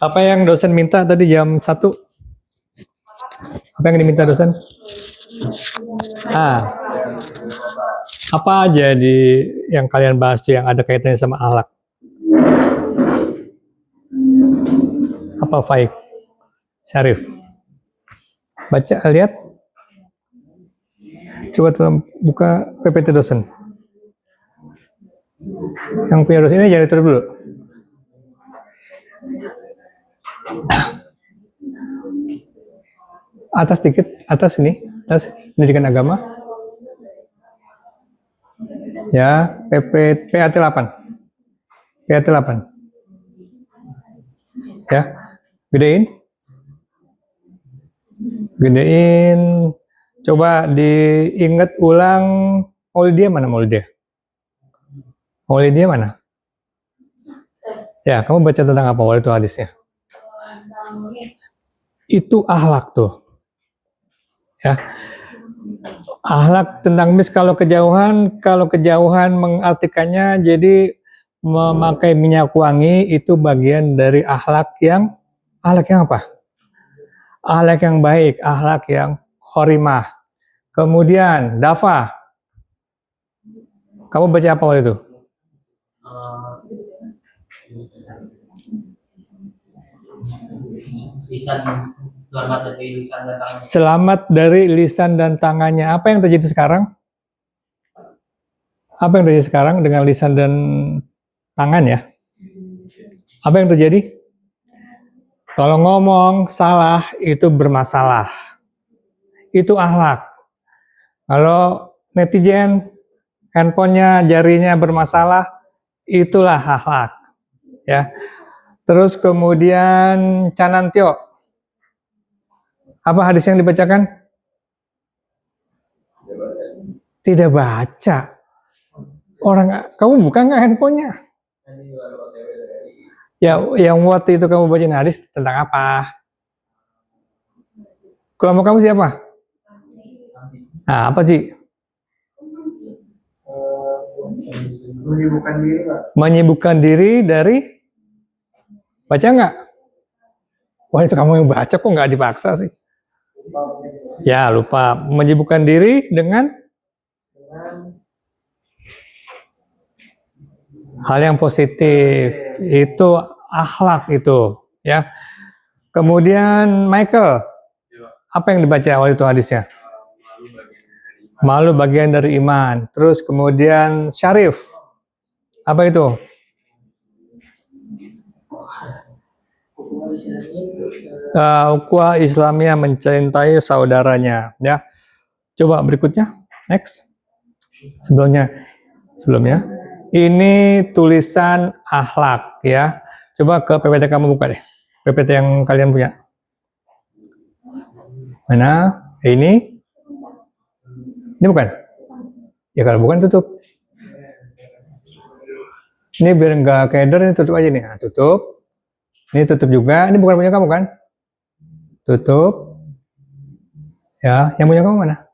Apa yang dosen minta tadi jam 1? Apa yang diminta dosen? Apa aja yang kalian bahas yang ada kaitannya sama akhlak? Apa Faik? Syarif? Baca, lihat. Coba buka PPT dosen. Yang punya dosen ini jangan ditutup dulu. Atas dikit, atas ini, atas pendidikan agama. Ya, PAT 8. PAT 8. Ya, gedein. Gedein. Coba diingat ulang Maulidia mana Maulidia? Maulidia mana? Ya, kamu baca tentang apa waktu itu hadisnya? Itu akhlak tuh. Ya. Akhlak tentang kalau kejauhan mengartikannya jadi memakai minyak wangi itu bagian dari akhlak yang apa? Akhlak yang baik, akhlak yang khorimah. Kemudian Dafa, kamu baca apa waktu itu? Selamat dari lisan dan tangannya. Apa yang terjadi sekarang? Apa yang terjadi sekarang dengan lisan dan tangan ya? Apa yang terjadi? Kalau ngomong salah itu bermasalah. Itu akhlak. Kalau netizen handphonenya jarinya bermasalah, itulah akhlak. Ya. Terus kemudian Canantio. Apa hadis yang dibacakan? Tidak baca. Kamu buka nggak handphonenya? Ya, yang waktu itu kamu bacain hadis tentang apa? Kelompok kamu siapa? Nah, apa sih? Menyibukkan diri, Pak. Menyibukkan diri dari baca nggak? Wah, itu kamu yang baca kok nggak dipaksa sih? Ya, lupa. Menyibukkan diri dengan hal yang positif. Itu akhlak itu, ya. Kemudian Michael, apa yang dibaca waktu itu hadisnya? Malu bagian dari iman. Terus kemudian Syarif, apa itu? Ukhuwah Islamiyah mencintai saudaranya, ya. Coba berikutnya, next. Sebelumnya, ini tulisan akhlak, ya. Coba ke PPT kamu buka deh, PPT yang kalian punya. Mana? Ini bukan? Ya kalau bukan tutup. Ini biar nggak keder, ini tutup aja nih. Nah, tutup. Ini tutup juga. Ini bukan punya kamu kan? Tutup. Ya, yang punya kamu mana?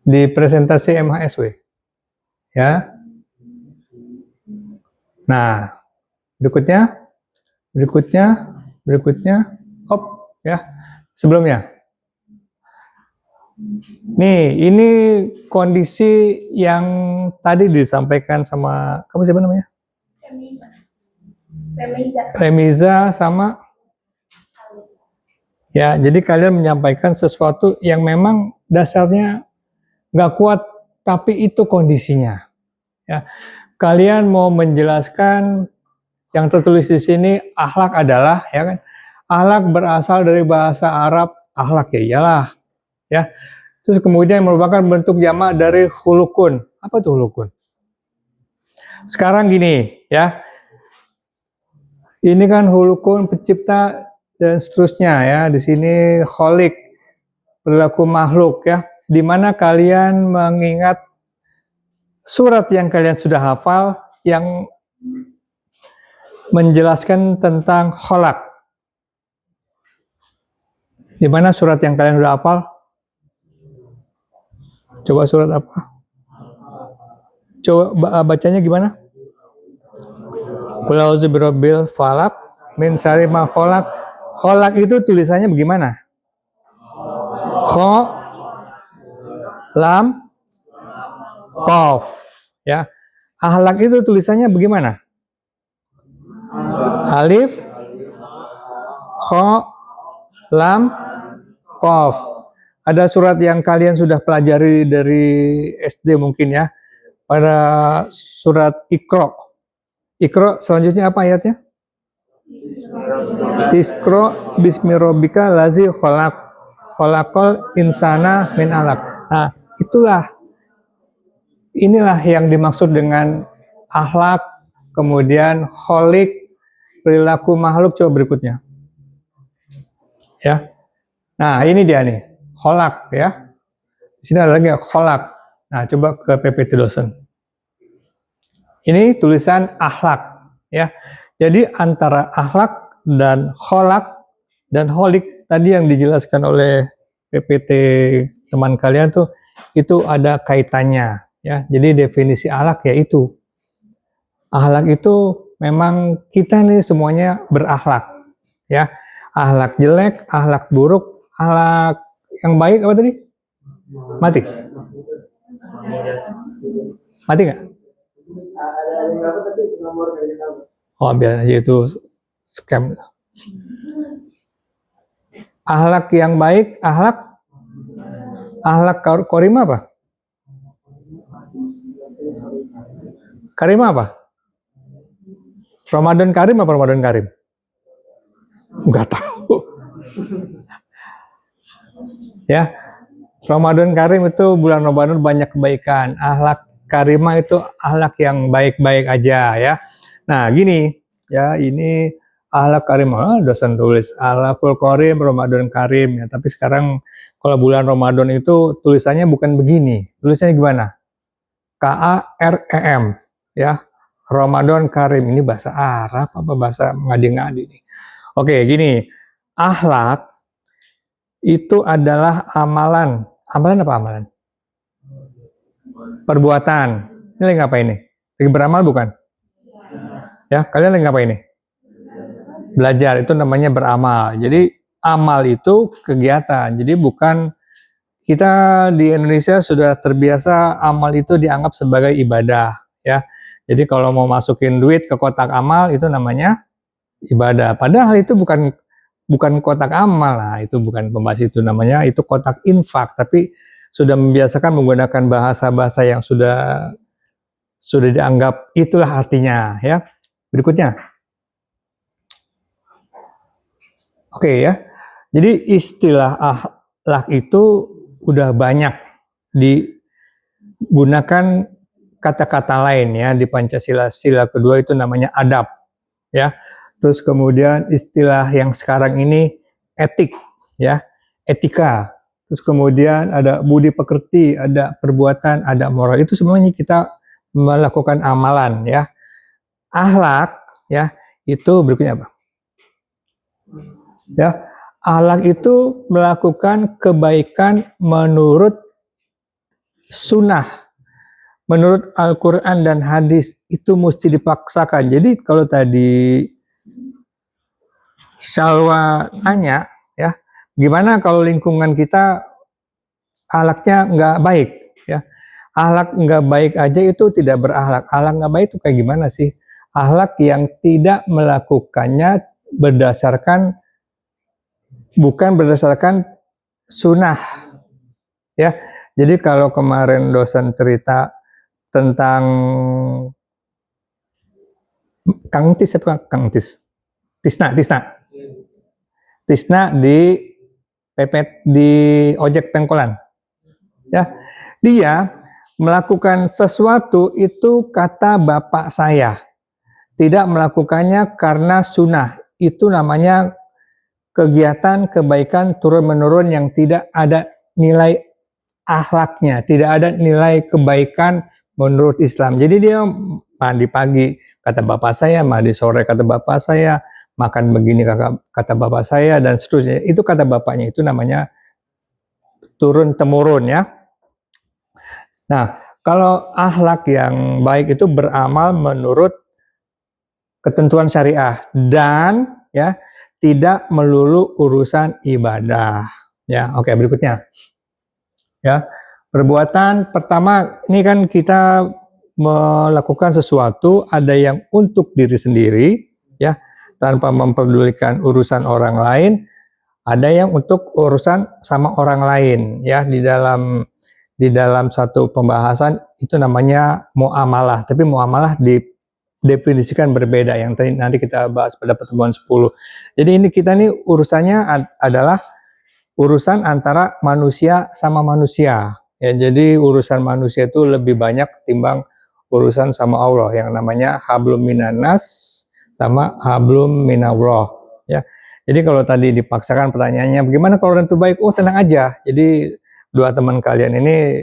Di presentasi MHSW. Ya. Nah, berikutnya. Hop, ya. Sebelumnya. Nih, ini kondisi yang tadi disampaikan sama kamu siapa namanya? Remiza sama ya, jadi kalian menyampaikan sesuatu yang memang dasarnya nggak kuat, tapi itu kondisinya. Ya, kalian mau menjelaskan yang tertulis di sini akhlak adalah, ya kan? Akhlak berasal dari bahasa Arab akhlak, ya iyalah, ya. Terus kemudian merupakan bentuk jamak dari hulukun. Apa itu hulukun? Sekarang gini, ya. Ini kan hulukun pencipta dan seterusnya, ya. Di sini kholik, perilaku makhluk, ya. Di mana kalian mengingat surat yang kalian sudah hafal yang menjelaskan tentang kholak. Di mana surat yang kalian sudah hafal? Coba surat apa? Coba bacanya gimana? Qul a'udzu birabbil falaq min syarri ma khalaq. Khalaq itu tulisannya bagaimana? Kha, lam, qaf. Ya. Ahlak itu tulisannya bagaimana? Alif, kha, lam, qaf. Ada surat yang kalian sudah pelajari dari SD mungkin ya. Pada surat Iqra. Iqra selanjutnya apa ayatnya? Iqra bismi rabbika lazi khalaq. Khalaqal insana min alaq. Nah, inilah yang dimaksud dengan akhlak, kemudian kholik, perilaku makhluk. Coba berikutnya. Ya. Nah, ini dia nih, kholak ya. Di sini ada lagi kholak. Nah, coba ke PPT dosen. Ini tulisan akhlak ya. Jadi antara akhlak dan kholak dan holik tadi yang dijelaskan oleh PPT teman kalian tuh itu ada kaitannya ya. Jadi definisi akhlak yaitu akhlak itu memang kita nih semuanya berakhlak ya. Akhlak jelek, akhlak buruk, akhlak yang baik apa tadi? Mati. Mati nggak? Oh, biar aja itu scam. Akhlak yang baik, akhlak karim apa? Karim apa? Ramadan Karim apa Ramadan Karim? Enggak tahu. Ya, Ramadan Karim itu bulan Ramadan banyak kebaikan. Akhlak karimah itu akhlak yang baik-baik aja ya. Nah, gini ya, ini akhlak karimah, dosen tulis akhlakul karim Ramadan Karim ya. Tapi sekarang kalau bulan Ramadan itu tulisannya bukan begini. Tulisannya gimana? KAREM ya. Ramadan Karim, ini bahasa Arab apa bahasa ngadi-ngadi nih. Oke, gini. Akhlak itu adalah amalan. Amalan apa amalan? Perbuatan. Ini lagi ngapain nih? Lagi beramal bukan? Ya, kalian lagi ngapain nih? Belajar, itu namanya beramal. Jadi amal itu kegiatan. Jadi bukan, kita di Indonesia sudah terbiasa amal itu dianggap sebagai ibadah ya. Jadi kalau mau masukin duit ke kotak amal itu namanya ibadah. Padahal itu bukan kotak amal. Nah, itu bukan pembahas itu, namanya itu kotak infak. Tapi sudah membiasakan menggunakan bahasa-bahasa yang sudah dianggap itulah artinya ya. Berikutnya. Oke ya. Jadi istilah akhlak itu udah banyak digunakan kata-kata lain ya di Pancasila. Sila kedua itu namanya adab ya. Terus kemudian istilah yang sekarang ini etik ya, etika. Terus kemudian ada budi pekerti, ada perbuatan, ada moral. Itu semuanya kita melakukan amalan ya. Akhlak ya, itu berikutnya apa? Ya, akhlak itu melakukan kebaikan menurut sunnah, menurut Al-Quran dan hadis, itu mesti dipaksakan. Jadi kalau tadi Salwa tanya ya, gimana kalau lingkungan kita akhlaknya nggak baik ya? Akhlak nggak baik aja itu tidak berakhlak. Akhlak nggak baik itu kayak gimana sih? Akhlak yang tidak melakukannya bukan berdasarkan sunnah ya. Jadi kalau kemarin dosen cerita tentang Kang Tis apa Kang Tis? Tisna di di ojek pengkolan. Ya. Dia melakukan sesuatu itu kata bapak saya. Tidak melakukannya karena sunnah. Itu namanya kegiatan kebaikan turun-menurun yang tidak ada nilai akhlaknya, tidak ada nilai kebaikan menurut Islam. Jadi dia mandi pagi kata bapak saya, mandi sore kata bapak saya, makan begini kata bapak saya, dan seterusnya. Itu kata bapaknya, itu namanya turun temurun ya. Nah, Kalau akhlak yang baik itu beramal menurut ketentuan syariah dan ya tidak melulu urusan ibadah. Ya, oke, berikutnya. Ya, perbuatan pertama ini kan kita melakukan sesuatu ada yang untuk diri sendiri ya tanpa memperdulikan urusan orang lain, ada yang untuk urusan sama orang lain ya di dalam satu pembahasan itu namanya muamalah, tapi muamalah didefinisikan berbeda yang tadi nanti kita bahas pada pertemuan 10. Jadi ini kita nih urusannya adalah urusan antara manusia sama manusia. Ya, jadi urusan manusia itu lebih banyak timbang urusan sama Allah yang namanya hablum minanas sama hablum minallah. Ya. Jadi kalau tadi dipaksakan pertanyaannya bagaimana kalau orang itu baik? Oh, tenang aja. Jadi dua teman kalian ini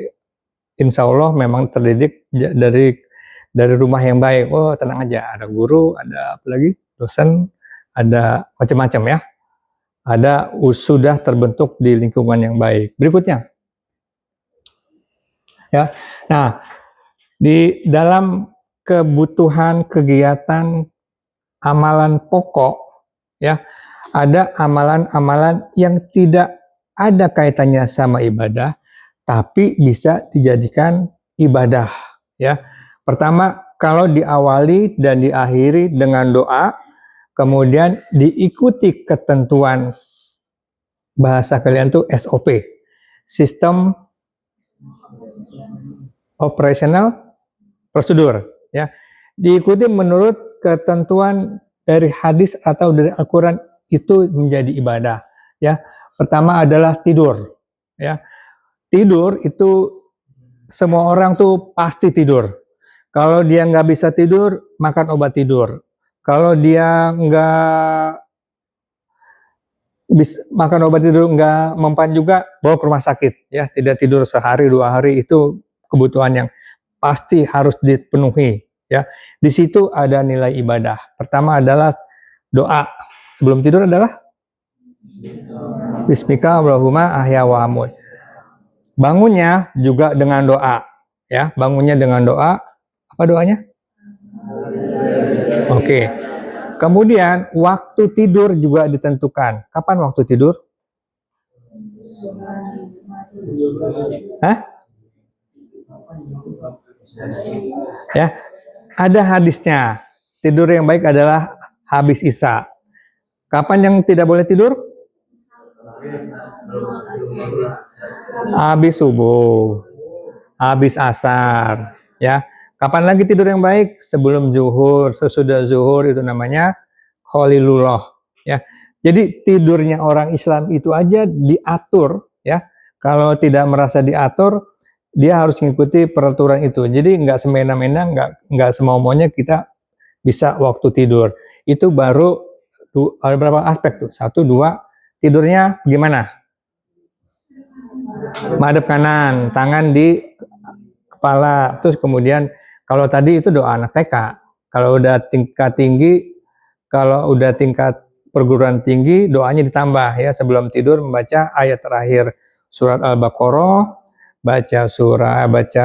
insya Allah memang terdidik dari rumah yang baik. Oh, tenang aja. Ada guru, ada apa lagi? Dosen, ada macam-macam ya. Ada sudah terbentuk di lingkungan yang baik. Berikutnya. Ya. Nah, di dalam kebutuhan kegiatan amalan pokok ya, ada amalan-amalan yang tidak ada kaitannya sama ibadah tapi bisa dijadikan ibadah ya. Pertama, kalau diawali dan diakhiri dengan doa, kemudian diikuti ketentuan bahasa kalian tuh SOP, sistem operational prosedur ya. Diikuti menurut ketentuan dari hadis atau dari Al-Qur'an itu menjadi ibadah ya. Pertama adalah tidur ya. Tidur itu semua orang tuh pasti tidur. Kalau dia nggak bisa tidur, makan obat tidur. Kalau dia nggak bisa makan obat tidur nggak mempan juga, bawa ke rumah sakit. Ya, tidak tidur sehari 2 hari itu kebutuhan yang pasti harus dipenuhi. Ya, di situ ada nilai ibadah. Pertama adalah doa. Sebelum tidur adalah Bismika Allahumma ahya wa amut. Bangunnya juga dengan doa, ya. Bangunnya dengan doa. Apa doanya? Oke. Kemudian waktu tidur juga ditentukan. Kapan waktu tidur? Hah? Ya. Ada hadisnya. Tidur yang baik adalah habis isya. Kapan yang tidak boleh tidur? Habis subuh, habis asar, ya. Kapan lagi tidur yang baik? Sebelum zuhur, sesudah zuhur itu namanya Khalilullah, ya. Jadi tidurnya orang Islam itu aja diatur, ya. Kalau tidak merasa diatur, dia harus mengikuti peraturan itu. Jadi nggak semena-mena, nggak semau-maunya kita bisa waktu tidur. Itu baru ada berapa aspek tuh? 1, 2, tidurnya gimana? Madep kanan, tangan di kepala. Terus kemudian kalau tadi itu doa anak TK. Kalau udah tingkat tinggi, kalau udah tingkat perguruan tinggi, doanya ditambah ya. Sebelum tidur membaca ayat terakhir surat Al-Baqarah, baca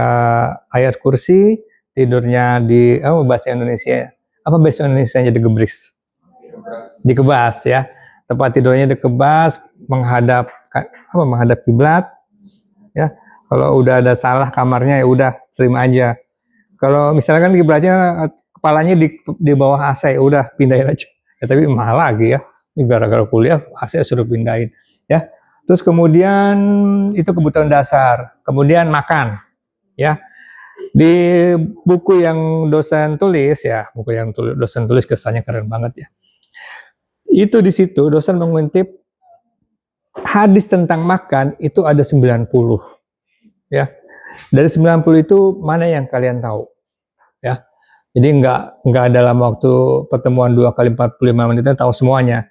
ayat kursi, tidurnya di bahasa Indonesia. Apa bahasa Indonesia jadi gebris? Dikebas ya. Tempat tidurnya dikebas, menghadap kiblat. Ya, kalau udah ada salah kamarnya ya udah terima aja. Kalau misalkan kiblatnya kepalanya di bawah AC, udah pindahin aja. Ya, tapi mahal lagi ya. Ini gara-gara kuliah AC suruh pindahin. Ya, terus kemudian itu kebutuhan dasar. Kemudian makan. Ya, di buku yang dosen tulis ya, dosen tulis kesannya keren banget ya. Itu di situ dosen mengutip hadis tentang makan itu ada 90. Ya. Dari 90 itu mana yang kalian tahu? Ya. Jadi enggak dalam waktu pertemuan 2 kali 45 menit tahu semuanya.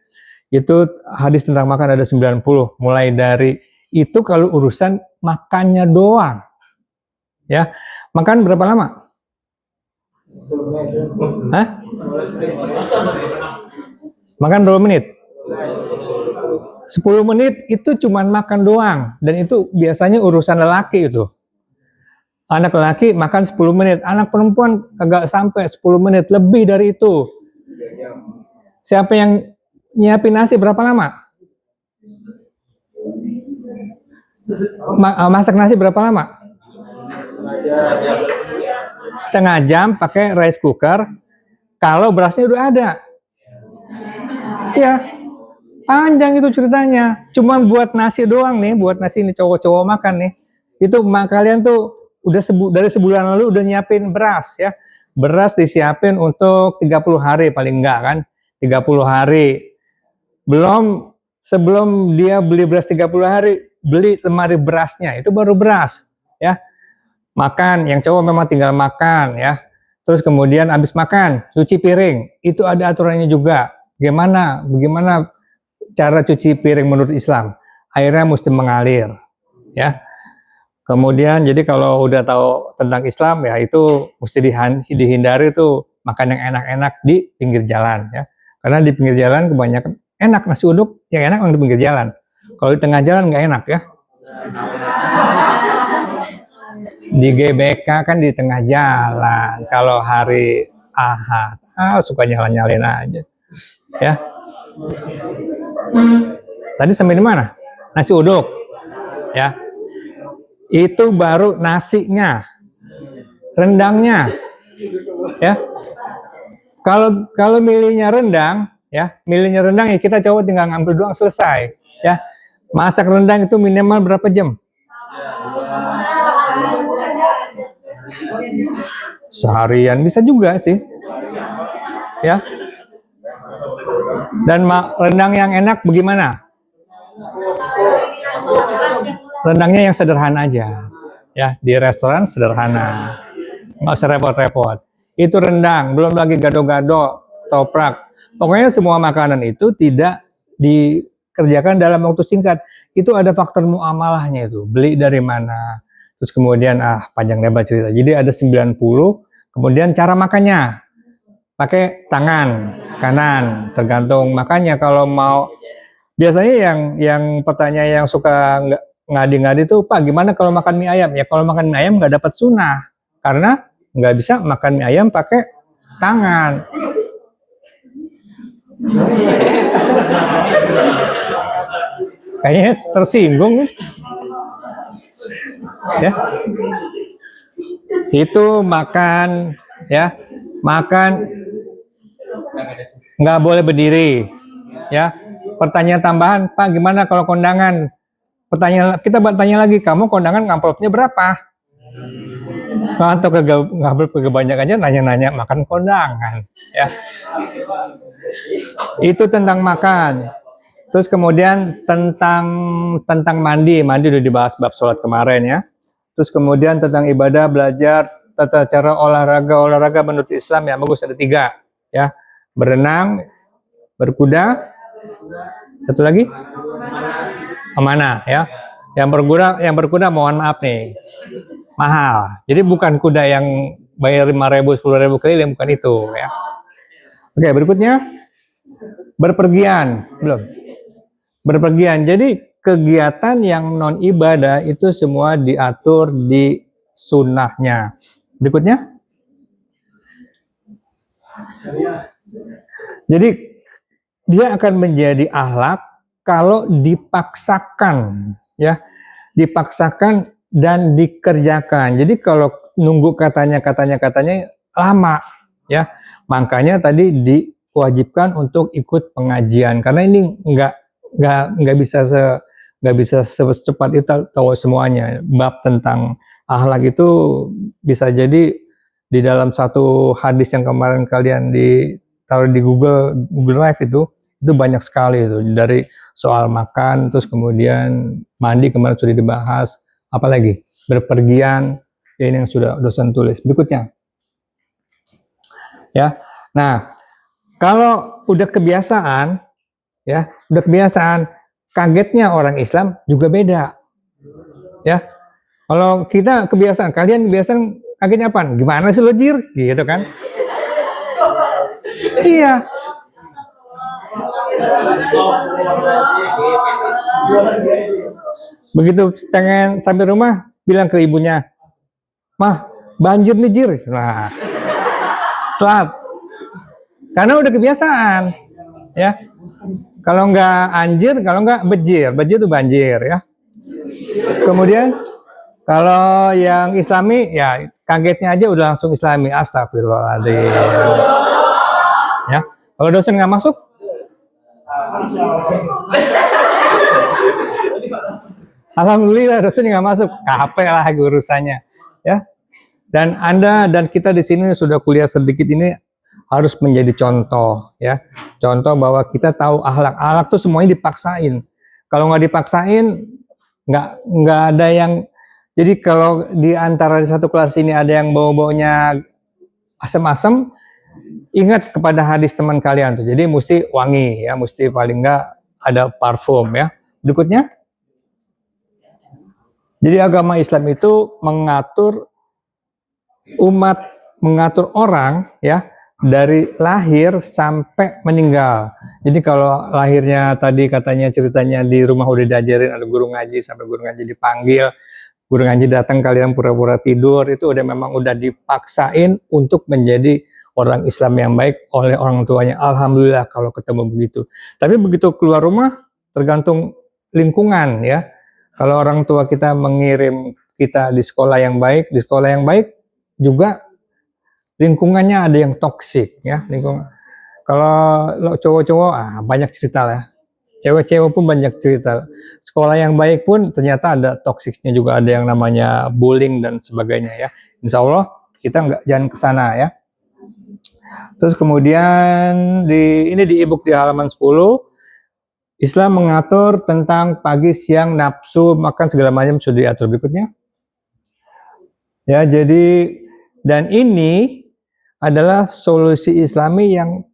Itu hadis tentang makan ada 90. Mulai dari itu kalau urusan makannya doang. Ya. Makan berapa lama? Hah? Makan berapa menit? 10 menit itu cuma makan doang. Dan itu biasanya urusan lelaki itu. Anak laki makan 10 menit, anak perempuan kagak sampai 10 menit, lebih dari itu. Siapa yang nyiapin nasi berapa lama? Masak nasi berapa lama? Setengah jam pakai rice cooker. Kalau berasnya udah ada. Ya, panjang itu ceritanya. Cuman buat nasi doang nih, buat nasi ini cowok-cowok makan nih. Itu kalian tuh udah dari sebulan lalu udah nyiapin beras ya. Beras disiapin untuk 30 hari paling enggak kan. 30 hari. Belum sebelum dia beli beras 30 hari, beli lemari berasnya. Itu baru beras ya. Makan, yang cowok memang tinggal makan ya. Terus kemudian habis makan, cuci piring. Itu ada aturannya juga. Bagaimana cara cuci piring menurut Islam? Airnya mesti mengalir ya. Kemudian jadi kalau udah tahu tentang Islam ya itu mesti dihindari tuh makan yang enak-enak di pinggir jalan ya. Karena di pinggir jalan kebanyakan enak nasi uduk, yang enak di pinggir jalan. Kalau di tengah jalan nggak enak ya. Di GBK kan di tengah jalan. Kalau hari Ahad, suka nyala-nyalain aja. Ya. Tadi sampai di mana? Nasi uduk. Ya. Itu baru nasinya. Rendangnya. Ya. Kalau milihnya rendang, ya, milihnya rendang ya kita coba tinggal ngambil doang selesai, ya. Masak rendang itu minimal berapa jam? Seharian bisa juga sih, ya. Dan rendang yang enak bagaimana? Rendangnya yang sederhana aja, ya. Di restoran sederhana, nggak usah repot-repot. Itu rendang, belum lagi gado-gado, toprak. Pokoknya semua makanan itu tidak dikerjakan dalam waktu singkat. Itu ada faktor muamalahnya itu. Beli dari mana? Terus kemudian panjang lebar cerita. Jadi ada 90, kemudian cara makannya. Pakai tangan kanan, tergantung makannya. Kalau mau biasanya yang pertanyaan yang suka ngadi-ngadi itu, Pak, gimana kalau makan mie ayam? Ya kalau makan mie ayam nggak dapat sunnah. Karena nggak bisa makan mie ayam pakai tangan. Kayaknya tersinggung. Ya. Itu makan, ya. Makan nggak boleh berdiri. Ya. Pertanyaan tambahan, Pak, gimana kalau kondangan? Kita bertanya lagi, kamu kondangan ngamplopnya berapa? Atau kebanyakannya nanya-nanya makan kondangan, ya. Itu tentang makan. Terus kemudian tentang mandi udah dibahas bab sholat kemarin ya. Terus kemudian tentang ibadah, belajar tata cara olahraga menurut Islam yang bagus ada 3 ya. Berenang, berkuda, satu lagi amanah ya. Yang berkuda mohon maaf nih, mahal. Jadi bukan kuda yang bayar 5.000, 10.000 keliling, bukan itu ya. Oke, berikutnya berpergian. Belum. Berpergian. Jadi kegiatan yang non ibadah itu semua diatur di sunnahnya. Berikutnya. Jadi dia akan menjadi akhlak kalau dipaksakan, ya, dipaksakan dan dikerjakan. Jadi kalau nunggu katanya lama, ya, makanya tadi diwajibkan untuk ikut pengajian karena ini nggak bisa secepat itu tahu semuanya. Bab tentang akhlak itu bisa jadi di dalam satu hadis yang kemarin kalian taruh di Google Drive itu banyak sekali itu, dari soal makan, terus kemudian mandi kemarin sudah dibahas, apalagi berpergian, ya ini yang sudah dosen tulis. Berikutnya, ya. Nah, kalau udah kebiasaan, ya, kagetnya orang Islam juga beda, ya. Kalau kita kebiasaan, kalian kebiasaan kagetnya apa? Gimana sih lo Jir? Gitu kan? Iya. Begitu pengen sampai rumah, bilang ke ibunya, Mah, banjir nih Jir. Nah, telat. Karena udah kebiasaan, ya. Kalau nggak anjir, kalau nggak bejir. Bejir itu banjir, ya. Kemudian kalau yang Islami, ya kagetnya aja udah langsung Islami. Astagfirullahaladzim. Ya, kalau dosen nggak masuk, alhamdulillah dosen nggak masuk. Capek lah urusannya, ya. Dan Anda dan kita di sini sudah kuliah sedikit ini harus menjadi contoh, ya. Contoh bahwa kita tahu akhlak tuh semuanya dipaksain. Kalau nggak dipaksain, nggak ada yang. Jadi kalau di antara di satu kelas ini ada yang bau-baunya asam-asam, ingat kepada hadis teman kalian tuh. Jadi mesti wangi, ya, mesti paling nggak ada parfum, ya. Berikutnya, jadi agama Islam itu mengatur umat, mengatur orang, ya, dari lahir sampai meninggal. Jadi kalau lahirnya tadi katanya ceritanya di rumah udah diajarin ada guru ngaji, sampai guru ngaji dipanggil, guru ngaji datang kalian pura-pura tidur, itu udah memang udah dipaksain untuk menjadi orang Islam yang baik oleh orang tuanya. Alhamdulillah kalau ketemu begitu. Tapi begitu keluar rumah tergantung lingkungan, ya. Kalau orang tua kita mengirim kita di sekolah yang baik, di sekolah yang baik juga lingkungannya ada yang toksik, ya. Lingkungan. Kalau cowok-cowok banyak cerita lah. Cewek-cewek pun banyak cerita. Sekolah yang baik pun ternyata ada toksiknya juga, ada yang namanya bullying dan sebagainya, ya. Insya Allah kita jangan ke sana, ya. Terus kemudian ini di e-book di halaman 10, Islam mengatur tentang pagi, siang, nafsu, makan segala macam sudah diatur. Berikutnya. Ya, jadi dan ini adalah solusi Islami yang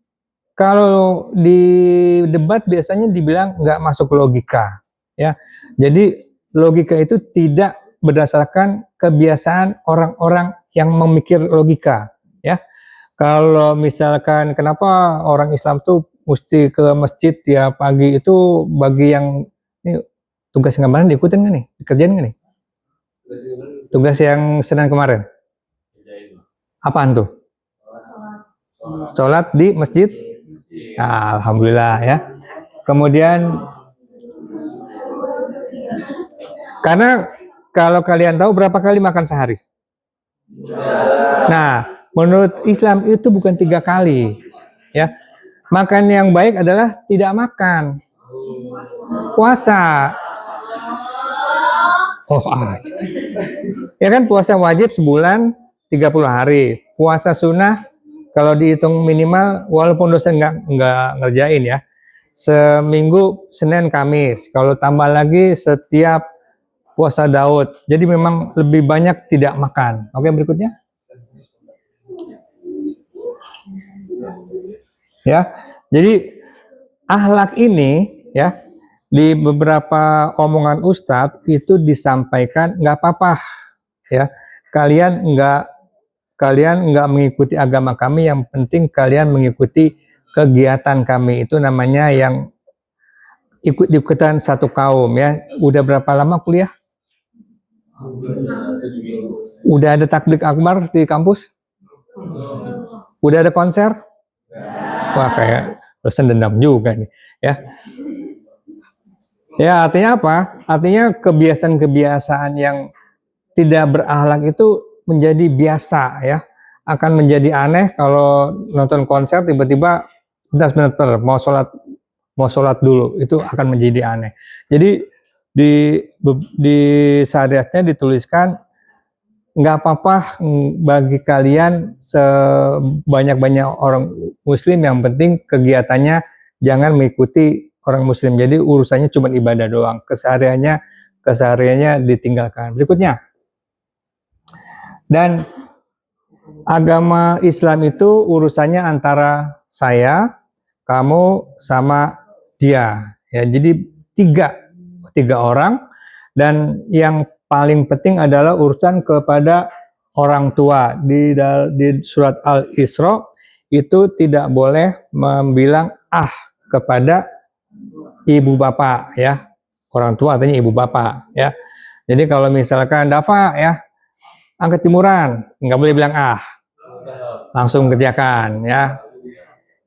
kalau di debat biasanya dibilang nggak masuk logika, ya. Jadi logika itu tidak berdasarkan kebiasaan orang-orang yang memikir logika, ya. Kalau misalkan kenapa orang Islam tuh mesti ke masjid tiap pagi, itu bagi yang ini tugas kemarin diikutin nggak nih, dikerjain nggak nih? Tugas yang Senin kemarin. Apaan tuh? Sholat di masjid. Nah, alhamdulillah, ya. Kemudian karena kalau kalian tahu berapa kali makan sehari? Nah, menurut Islam itu bukan 3 kali, ya. Makan yang baik adalah tidak makan. Puasa. Oh, aja. Ya kan, puasa wajib sebulan 30 hari. Puasa sunnah kalau dihitung minimal, walaupun dosen nggak ngerjain, ya, seminggu Senin Kamis. Kalau tambah lagi setiap puasa Daud. Jadi memang lebih banyak tidak makan. Oke, berikutnya. Ya, jadi akhlak ini, ya, di beberapa omongan Ustadz itu disampaikan nggak apa-apa, ya. Kalian nggak mengikuti agama kami, yang penting kalian mengikuti kegiatan kami. Itu namanya yang ikut-ikutan satu kaum, ya. Udah berapa lama kuliah? Udah ada takbir akbar di kampus? Udah ada konser? Wah, kayak dosen dendam juga nih, ya. Ya, artinya apa? Artinya kebiasaan-kebiasaan yang tidak berakhlak itu menjadi biasa, ya. Akan menjadi aneh kalau nonton konser tiba-tiba sebentar mau sholat dulu, itu akan menjadi aneh. Jadi di syariatnya dituliskan nggak apa-apa bagi kalian sebanyak-banyak orang muslim, yang penting kegiatannya jangan mengikuti orang muslim. Jadi urusannya cuma ibadah doang, kesehariannya ditinggalkan. Berikutnya. Dan agama Islam itu urusannya antara saya, kamu, sama dia. Ya, jadi tiga orang, dan yang paling penting adalah urusan kepada orang tua. Di surat Al-Isra itu tidak boleh membilang kepada ibu bapak, ya. Orang tua artinya ibu bapak, ya. Jadi kalau misalkan Dafa, ya, angkat jemuran, nggak boleh bilang ah, langsung kerjakan ya.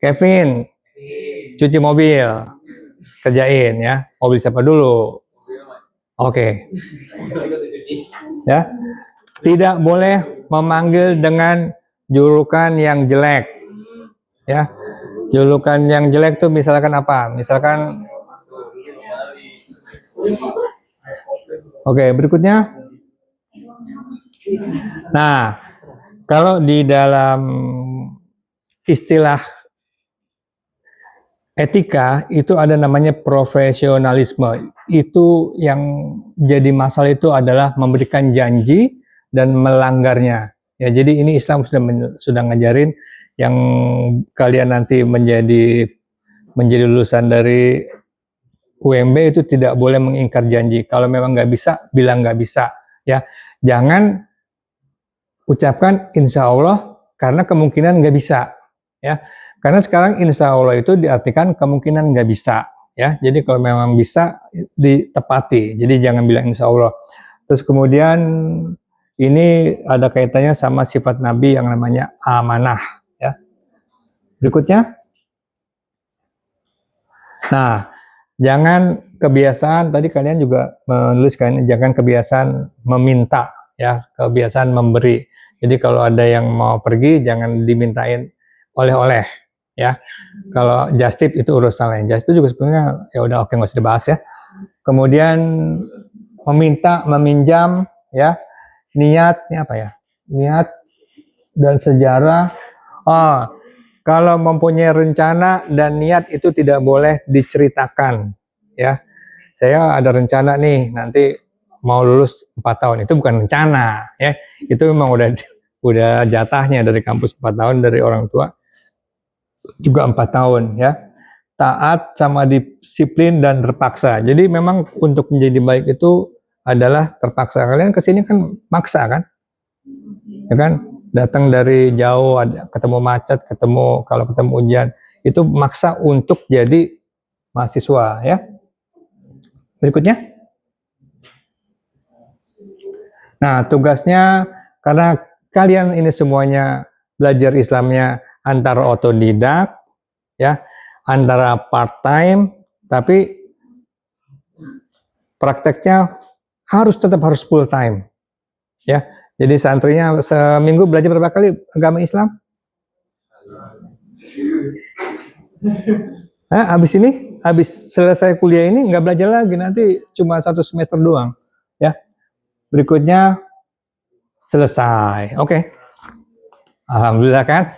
Kevin, cuci mobil, kerjain ya. Mobil siapa dulu? Oke. Ya, tidak boleh memanggil dengan julukan yang jelek. Ya, julukan yang jelek tuh misalkan apa? Misalkan, oke, berikutnya. Nah, kalau di dalam istilah etika itu ada namanya profesionalisme. Itu yang jadi masalah itu adalah memberikan janji dan melanggarnya. Ya, jadi ini Islam sudah ngajarin yang kalian nanti menjadi lulusan dari UMB itu tidak boleh mengingkar janji. Kalau memang nggak bisa, bilang nggak bisa. Ya, jangan ucapkan insya Allah karena kemungkinan nggak bisa. Ya, karena sekarang insya Allah itu diartikan kemungkinan nggak bisa. Ya, jadi kalau memang bisa ditepati. Jadi jangan bilang insya Allah. Terus kemudian ini ada kaitannya sama sifat Nabi yang namanya amanah. Ya, berikutnya. Nah, jangan kebiasaan, tadi kalian juga menuliskan, jangan kebiasaan meminta, ya, kebiasaan memberi. Jadi kalau ada yang mau pergi, jangan dimintain oleh-oleh, ya. Kalau just tip itu urusan lain. Just tip juga sebenarnya ya udah oke, nggak usah dibahas ya. Kemudian meminta, meminjam, ya. Niatnya apa ya? Niat dan sejarah. Oh, kalau mempunyai rencana dan niat itu tidak boleh diceritakan, ya. Saya ada rencana nih nanti mau lulus 4 tahun, itu bukan rencana, ya. Itu memang udah jatahnya dari kampus 4 tahun, dari orang tua juga 4 tahun, ya. Taat sama disiplin dan terpaksa. Jadi memang untuk menjadi baik itu adalah terpaksa. Kalian kesini kan maksa kan, ya kan? Datang dari jauh, ketemu macet, kalau ketemu hujan, itu maksa untuk jadi mahasiswa, ya. Berikutnya. Nah, tugasnya, karena kalian ini semuanya belajar Islamnya antara otodidak, ya, antara part time, tapi prakteknya tetap harus full time, ya. Jadi santrinya seminggu belajar berapa kali agama Islam? Habis selesai kuliah ini nggak belajar lagi, nanti cuma 1 semester doang, ya. Berikutnya selesai, oke. Alhamdulillah kan?